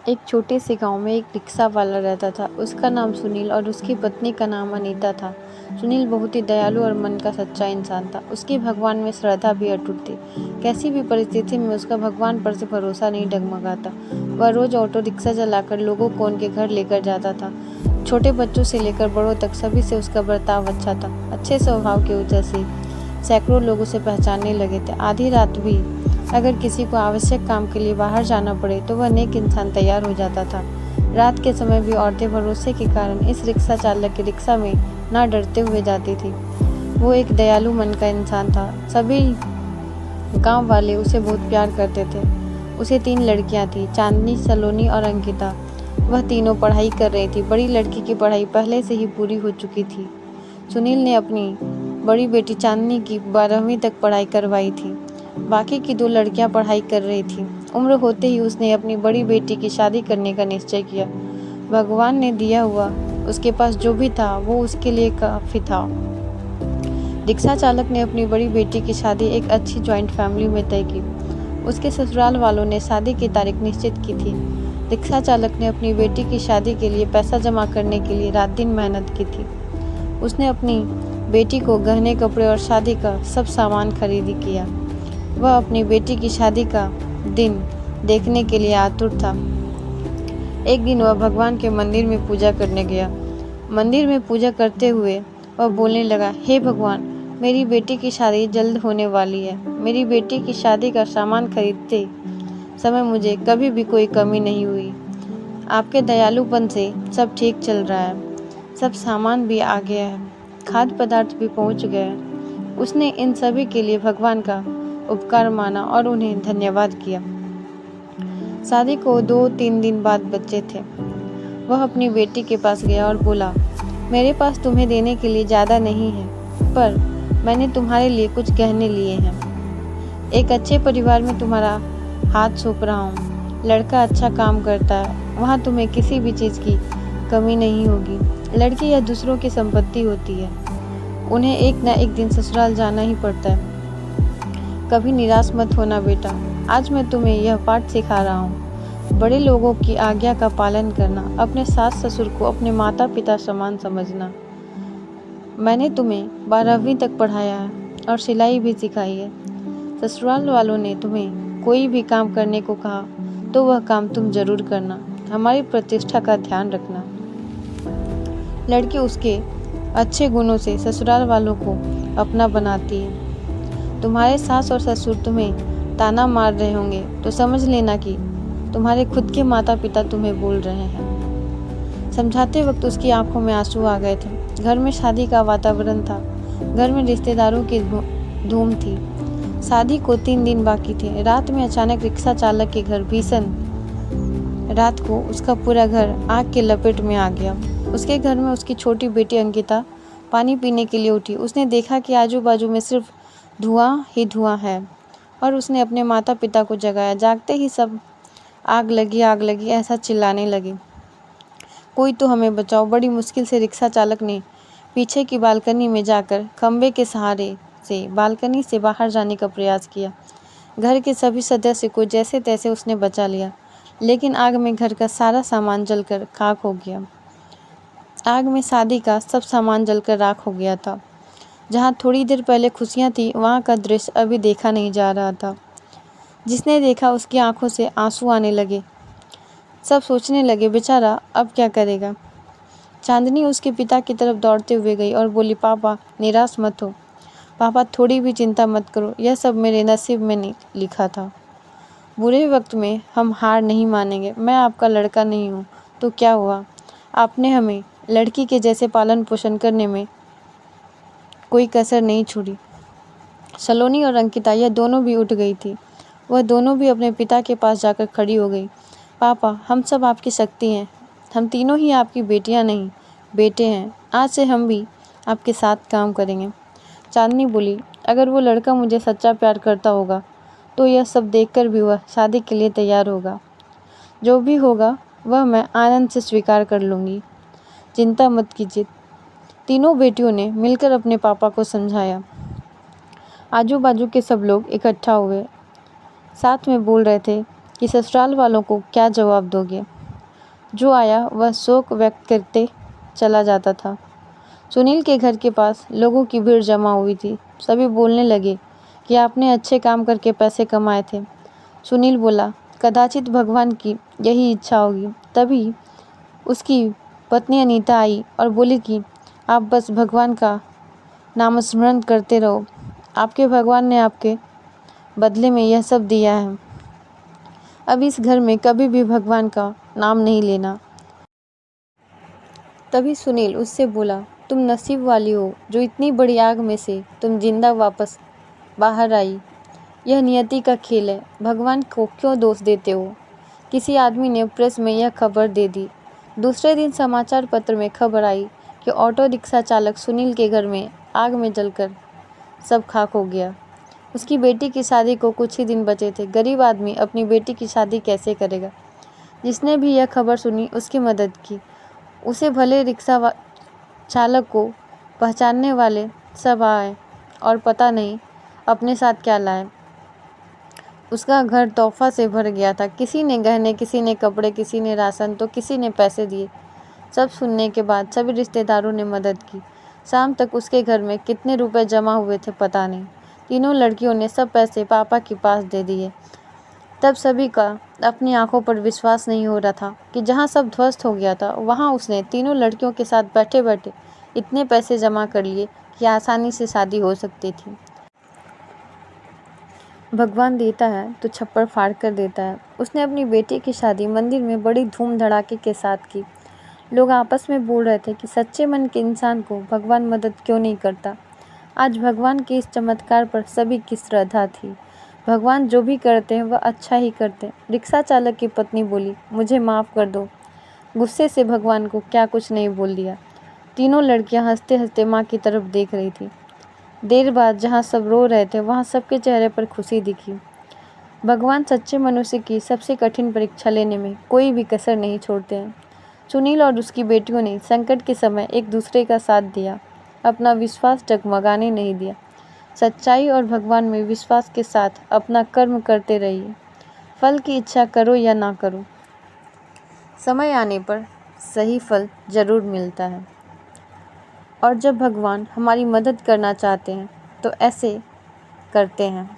एक छोटे से गांव में एक रिक्शा वाला रहता था। उसका नाम सुनील और उसकी पत्नी का नाम अनीता था। सुनील बहुत ही दयालु और मन का सच्चा इंसान था। उसकी भगवान में श्रद्धा भी अटूट थी। कैसी भी परिस्थिति में उसका भगवान पर से भरोसा नहीं डगमगाता। वह रोज ऑटो रिक्शा चलाकर लोगों को उनके घर लेकर जाता था। छोटे बच्चों से लेकर बड़ों तक सभी से उसका बर्ताव अच्छा था। अच्छे स्वभाव की वजह से सैकड़ों लोग उसे पहचानने लगे थे। आधी रात भी अगर किसी को आवश्यक काम के लिए बाहर जाना पड़े तो वह नेक इंसान तैयार हो जाता था। रात के समय भी औरतें भरोसे के कारण इस रिक्शा चालक की रिक्शा में ना डरते हुए जाती थी। वो एक दयालु मन का इंसान था। सभी गांव वाले उसे बहुत प्यार करते थे। उसे 3 लड़कियां थीं, चांदनी, सलोनी और अंकिता। वह तीनों पढ़ाई कर रही थी। बड़ी लड़की की पढ़ाई पहले से ही पूरी हो चुकी थी। सुनील ने अपनी बड़ी बेटी चांदनी की 12वीं तक पढ़ाई करवाई थी। बाकी की 2 लड़कियां पढ़ाई कर रही थीं। उम्र होते ही उसने अपनी बड़ी बेटी की शादी करने का निश्चय किया। भगवान ने दिया हुआ उसके पास जो भी था वो उसके लिए काफी था। रिक्शा चालक ने अपनी बड़ी बेटी की शादी एक अच्छी जॉइंट फैमिली में तय की। उसके ससुराल वालों ने शादी की तारीख निश्चित की थी। रिक्शा चालक ने अपनी बेटी की शादी के लिए पैसा जमा करने के लिए रात दिन मेहनत की थी। उसने अपनी बेटी को गहने, कपड़े और शादी का सब सामान खरीदी किया। वह अपनी बेटी की शादी का दिन देखने के लिए आतुर था। एक दिन वह भगवान के मंदिर में पूजा करने गया। मंदिर में पूजा करते हुए वह बोलने लगा, हे भगवान, मेरी बेटी की शादी जल्द होने वाली है। मेरी बेटी की शादी का सामान खरीदते समय मुझे कभी भी कोई कमी नहीं हुई। आपके दयालुपन से सब ठीक चल रहा है। सब सामान भी आ गया है, खाद्य पदार्थ भी पहुंच गए हैं। उसने इन सभी के लिए भगवान का उपकार माना और उन्हें धन्यवाद किया। शादी को 2-3 दिन बाद बच्चे थे। वह अपनी बेटी के पास गया और बोला, मेरे पास तुम्हें देने के लिए ज़्यादा नहीं है, पर मैंने तुम्हारे लिए कुछ गहने लिए हैं। एक अच्छे परिवार में तुम्हारा हाथ सौंप रहा हूँ। लड़का अच्छा काम करता है, वहाँ तुम्हें किसी भी चीज़ की कमी नहीं होगी। लड़की या दूसरों की संपत्ति होती है, उन्हें एक न एक दिन ससुराल जाना ही पड़ता है। कभी निराश मत होना बेटा। आज मैं तुम्हें यह पाठ सिखा रहा हूँ। बड़े लोगों की आज्ञा का पालन करना, अपने सास ससुर को अपने माता पिता समान समझना। मैंने तुम्हें 12वीं तक पढ़ाया है और सिलाई भी सिखाई है। ससुराल वालों ने तुम्हें कोई भी काम करने को कहा तो वह काम तुम जरूर करना। हमारी प्रतिष्ठा का ध्यान रखना। लड़की उसके अच्छे गुणों से ससुराल वालों को अपना बनाती है। तुम्हारे सास और ससुर तुम्हें ताना मार रहे होंगे तो समझ लेना कि तुम्हारे खुद के माता पिता तुम्हें बोल रहे हैं। समझाते वक्त उसकी आंखों में आंसू आ गए थे। घर में शादी का वातावरण था। घर में रिश्तेदारों की धूम थी। शादी को 3 दिन बाकी थे। रात में अचानक रिक्शा चालक के घर भीषण रात को उसका पूरा घर आग के लपेट में आ गया। उसके घर में उसकी छोटी बेटी अंकिता पानी पीने के लिए उठी। उसने देखा कि आजू बाजू में सिर्फ धुआं ही धुआं है और उसने अपने माता पिता को जगाया। जागते ही सब आग लगी ऐसा चिल्लाने लगे, कोई तो हमें बचाओ। बड़ी मुश्किल से रिक्शा चालक ने पीछे की बालकनी में जाकर खंबे के सहारे से बालकनी से बाहर जाने का प्रयास किया। घर के सभी सदस्य को जैसे तैसे उसने बचा लिया, लेकिन आग में घर का सारा सामान जलकर खाक हो गया। आग में शादी का सब सामान जलकर राख हो गया था। जहाँ थोड़ी देर पहले खुशियाँ थी, वहाँ का दृश्य अभी देखा नहीं जा रहा था। जिसने देखा उसकी आंखों से आंसू आने लगे। सब सोचने लगे, बेचारा अब क्या करेगा। चांदनी उसके पिता की तरफ दौड़ते हुए गई और बोली, पापा निराश मत हो। पापा थोड़ी भी चिंता मत करो, यह सब मेरे नसीब में नहीं लिखा था। बुरे वक्त में हम हार नहीं मानेंगे। मैं आपका लड़का नहीं हूँ तो क्या हुआ, आपने हमें लड़की के जैसे पालन पोषण करने में कोई कसर नहीं छोड़ी। सलोनी और अंकिता यह दोनों भी उठ गई थी। वह दोनों भी अपने पिता के पास जाकर खड़ी हो गई। पापा, हम सब आपकी शक्ति हैं। हम तीनों ही आपकी बेटियां नहीं बेटे हैं। आज से हम भी आपके साथ काम करेंगे। चांदनी बोली, अगर वो लड़का मुझे सच्चा प्यार करता होगा तो यह सब देखकर भी वह शादी के लिए तैयार होगा। जो भी होगा वह मैं आनंद से स्वीकार कर लूँगी। चिंता मत कीजिए। तीनों बेटियों ने मिलकर अपने पापा को समझाया। आजू बाजू के सब लोग इकट्ठा हुए, साथ में बोल रहे थे कि ससुराल वालों को क्या जवाब दोगे। जो आया वह शोक व्यक्त करते चला जाता था। सुनील के घर के पास लोगों की भीड़ जमा हुई थी। सभी बोलने लगे कि आपने अच्छे काम करके पैसे कमाए थे। सुनील बोला, कदाचित भगवान की यही इच्छा होगी। तभी उसकी पत्नी अनीता आई और बोली कि आप बस भगवान का नामस्मरण करते रहो। आपके भगवान ने आपके बदले में यह सब दिया है। अब इस घर में कभी भी भगवान का नाम नहीं लेना। तभी सुनील उससे बोला, तुम नसीब वाली हो जो इतनी बड़ी आग में से तुम जिंदा वापस बाहर आई। यह नियति का खेल है, भगवान को क्यों दोष देते हो। किसी आदमी ने प्रेस में यह खबर दे दी। दूसरे दिन समाचार पत्र में खबर आई कि ऑटो रिक्शा चालक सुनील के घर में आग में जलकर सब खाक हो गया। उसकी बेटी की शादी को कुछ ही दिन बचे थे। गरीब आदमी अपनी बेटी की शादी कैसे करेगा। जिसने भी यह खबर सुनी उसकी मदद की। उसे भले रिक्शा चालक को पहचानने वाले सब आए और पता नहीं अपने साथ क्या लाए। उसका घर तोहफा से भर गया था। किसी ने गहने, किसी ने कपड़े, किसी ने राशन तो किसी ने पैसे दिए। सब सुनने के बाद सभी रिश्तेदारों ने मदद की। शाम तक उसके घर में कितने रुपए जमा हुए थे पता नहीं। तीनों लड़कियों ने सब पैसे पापा के पास दे दिए। तब सभी का अपनी आंखों पर विश्वास नहीं हो रहा था कि जहां सब ध्वस्त हो गया था वहां उसने तीनों लड़कियों के साथ बैठे बैठे इतने पैसे जमा कर लिए कि आसानी से शादी हो सकती थी। भगवान देता है तो छप्पर फाड़ कर देता है। उसने अपनी बेटी की शादी मंदिर में बड़ी धूम धड़ाके के साथ की। लोग आपस में बोल रहे थे कि सच्चे मन के इंसान को भगवान मदद क्यों नहीं करता। आज भगवान के इस चमत्कार पर सभी की श्रद्धा थी। भगवान जो भी करते हैं वह अच्छा ही करते हैं। रिक्शा चालक की पत्नी बोली, मुझे माफ़ कर दो। गुस्से से भगवान को क्या कुछ नहीं बोल दिया। तीनों लड़कियां हंसते हंसते माँ की तरफ देख रही थी। देर बाद जहाँ सब रो रहे थे वहाँ सबके चेहरे पर खुशी दिखी। भगवान सच्चे मनुष्य की सबसे कठिन परीक्षा लेने में कोई भी कसर नहीं छोड़ते हैं। सुनील और उसकी बेटियों ने संकट के समय एक दूसरे का साथ दिया, अपना विश्वास डगमगाने नहीं दिया। सच्चाई और भगवान में विश्वास के साथ अपना कर्म करते रहिए। फल की इच्छा करो या ना करो, समय आने पर सही फल जरूर मिलता है। और जब भगवान हमारी मदद करना चाहते हैं तो ऐसे करते हैं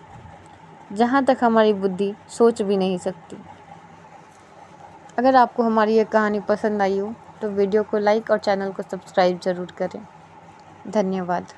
जहाँ तक हमारी बुद्धि सोच भी नहीं सकती। अगर आपको हमारी यह कहानी पसंद आई हो तो वीडियो को लाइक और चैनल को सब्सक्राइब ज़रूर करें। धन्यवाद।